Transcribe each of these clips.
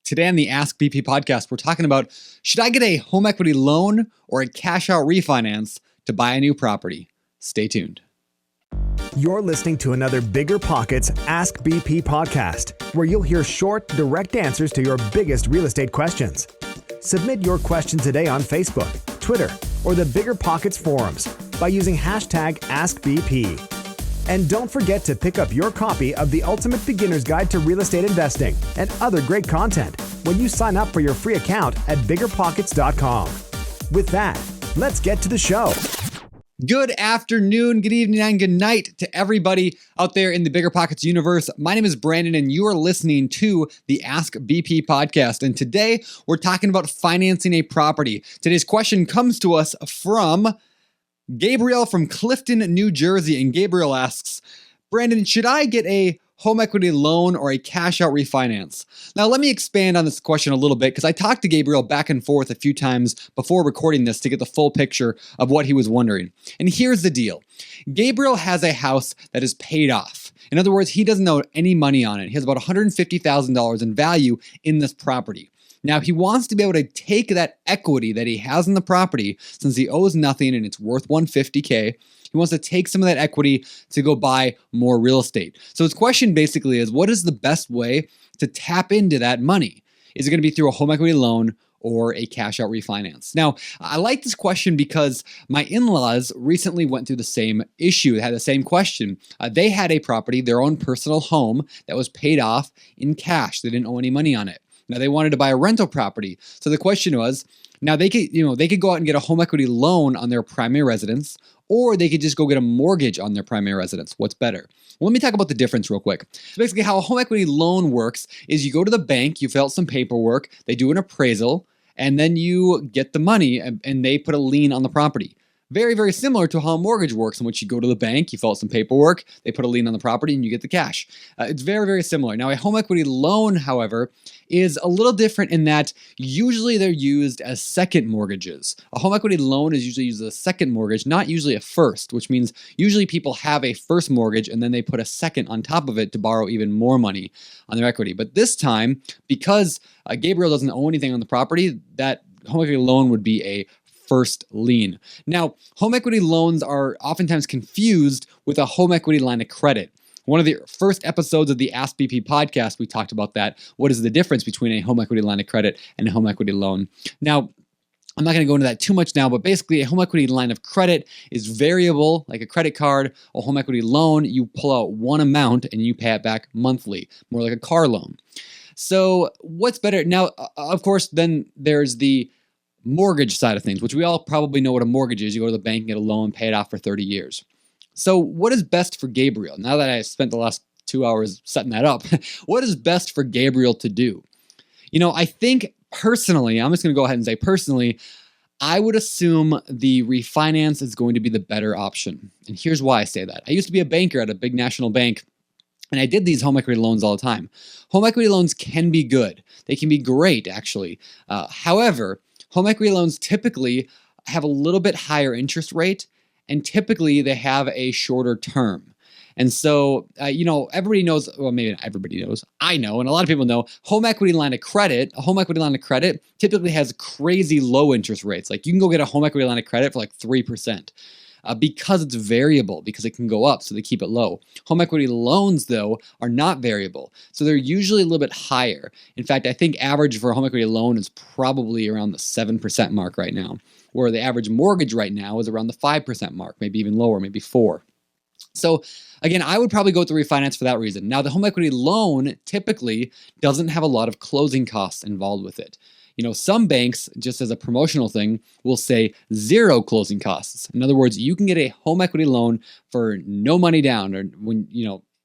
Today on the Ask BP podcast, we're talking about, should I get a home equity loan or a cash out refinance to buy a new property? Stay tuned. You're listening to another Biggerpockets Ask BP podcast, where you'll hear short, direct answers to your biggest real estate questions. Submit your question today on Facebook, Twitter, or the Biggerpockets forums by using hashtag AskBP. And don't forget to pick up your copy of the Ultimate Beginner's Guide to Real Estate Investing and other great content when you sign up for your free account at biggerpockets.com. With that, let's get to the show. Good afternoon, good evening, and good night to everybody out there in the Biggerpockets universe. My name is Brandon, and you are listening to the Ask BP podcast. And today, we're talking about financing a property. Today's question comes to us from Gabriel from Clifton, New Jersey. And Gabriel asks, Brandon, should I get a home equity loan or a cash out refinance? Now, let me expand on this question a little bit because I talked to Gabriel back and forth a few times before recording this to get the full picture of what he was wondering. And here's the deal. Gabriel has a house that is paid off. In other words, he doesn't owe any money on it. He has about $150,000 in value in this property. Now, he wants to be able to take that equity that he has in the property, since he owes nothing and it's worth $150K. He wants to take some of that equity to go buy more real estate. So his question basically is, what is the best way to tap into that money? Is it going to be through a home equity loan or a cash out refinance? Now, I like this question because my in-laws recently went through the same issue, had the same question. They had a property, their own personal home, that was paid off in cash. They didn't owe any money on it. Now they wanted to buy a rental property. So the question was, now they could go out and get a home equity loan on their primary residence, or they could just go get a mortgage on their primary residence. What's better? Well, let me talk about the difference real quick. So basically how a home equity loan works is you go to the bank, you fill out some paperwork, they do an appraisal, and then you get the money and they put a lien on the property. Very, very similar to how a mortgage works, in which you go to the bank, you fill out some paperwork, they put a lien on the property, and you get the cash. It's very, very similar. Now, a home equity loan, however, is a little different in that usually they're used as second mortgages. A home equity loan is usually used as a second mortgage, not usually a first, which means usually people have a first mortgage and then they put a second on top of it to borrow even more money on their equity. But this time, because Gabriel doesn't own anything on the property, that home equity loan would be a first lien. Now, home equity loans are oftentimes confused with a home equity line of credit. One of the first episodes of the Ask BP podcast, we talked about that. What is the difference between a home equity line of credit and a home equity loan? Now, I'm not going to go into that too much now, but basically a home equity line of credit is variable, like a credit card. A home equity loan, you pull out one amount and you pay it back monthly, more like a car loan. So what's better? Now, of course, then there's the mortgage side of things, which we all probably know what a mortgage is. You go to the bank and get a loan, pay it off for 30 years. So what is best for Gabriel? Now that I spent the last 2 hours setting that up, what is best for Gabriel to do? I think personally, I'm just going to go ahead and say personally, I would assume the refinance is going to be the better option. And here's why I say that. I used to be a banker at a big national bank, and I did these home equity loans all the time. Home equity loans can be good. They can be great, actually. However, home equity loans typically have a little bit higher interest rate, and typically they have a shorter term. And so, everybody knows, well, maybe not everybody knows, I know, and a lot of people know, a home equity line of credit typically has crazy low interest rates. Like you can go get a home equity line of credit for like 3%. Because it's variable, because it can go up, so they keep it low. Home equity loans, though, are not variable, so they're usually a little bit higher. In fact, I think average for a home equity loan is probably around the 7% mark right now, where the average mortgage right now is around the 5% mark, maybe even lower, maybe 4%. So again, I would probably go with the refinance for that reason. Now, the home equity loan typically doesn't have a lot of closing costs involved with it. Some banks, just as a promotional thing, will say 0 closing costs. In other words, you can get a home equity loan for no money down, or when,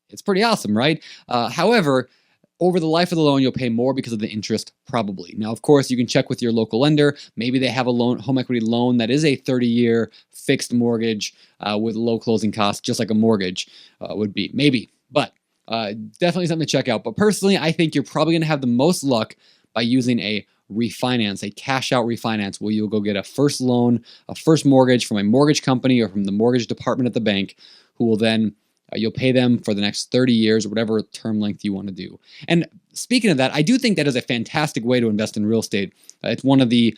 it's pretty awesome, right? However, over the life of the loan, you'll pay more because of the interest, probably. Now, of course, you can check with your local lender. Maybe they have a home equity loan that is a 30-year fixed mortgage with low closing costs, just like a mortgage would be. Maybe, but definitely something to check out. But personally, I think you're probably going to have the most luck by using a refinance, a cash out refinance, where you'll go get a first loan, a first mortgage from a mortgage company or from the mortgage department at the bank, who will then You'll pay them for the next 30 years or whatever term length you want to do. And speaking of that, I do think that is a fantastic way to invest in real estate. It's one of the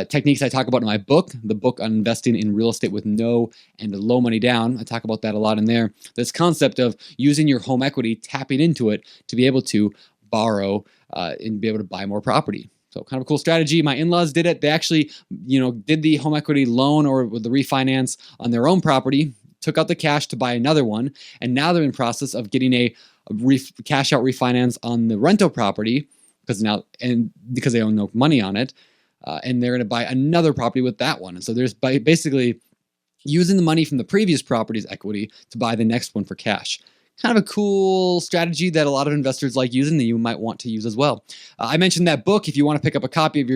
techniques I talk about in my book, the book on investing in real estate with no and low money down. I talk about that a lot in there. This concept of using your home equity, tapping into it to be able to borrow and be able to buy more property. So kind of a cool strategy. My in-laws did it. They actually, did the home equity loan or the refinance on their own property, took out the cash to buy another one, and now they're in the process of getting a cash out refinance on the rental property because they own no money on it, and they're going to buy another property with that one. And so there's basically using the money from the previous property's equity to buy the next one for cash. Kind of a cool strategy that a lot of investors like using that you might want to use as well. I mentioned that book. If you want to pick up a copy of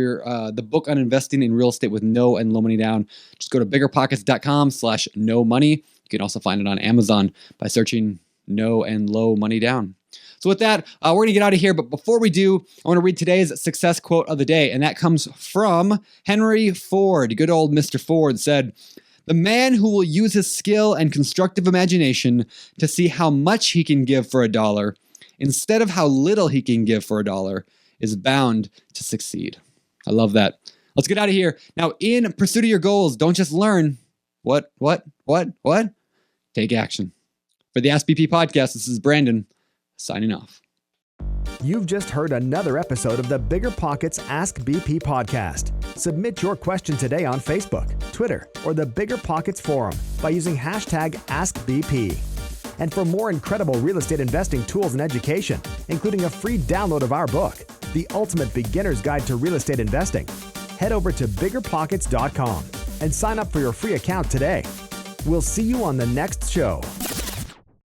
the book on investing in real estate with no and low money down, just go to biggerpockets.com/no money. You can also find it on Amazon by searching no and low money down. So with that, we're going to get out of here. But before we do, I want to read today's success quote of the day. And that comes from Henry Ford. Good old Mr. Ford said, "The man who will use his skill and constructive imagination to see how much he can give for $1 instead of how little he can give for $1 is bound to succeed." I love that. Let's get out of here. Now, in pursuit of your goals, don't just learn. What? Take action. For the Ask BP podcast, this is Brandon signing off. You've just heard another episode of the Biggerpockets Ask BP podcast. Submit your question today on Facebook, Twitter, or the Biggerpockets forum by using hashtag AskBP. And for more incredible real estate investing tools and education, including a free download of our book, The Ultimate Beginner's Guide to Real Estate Investing, head over to biggerpockets.com and sign up for your free account today. We'll see you on the next show.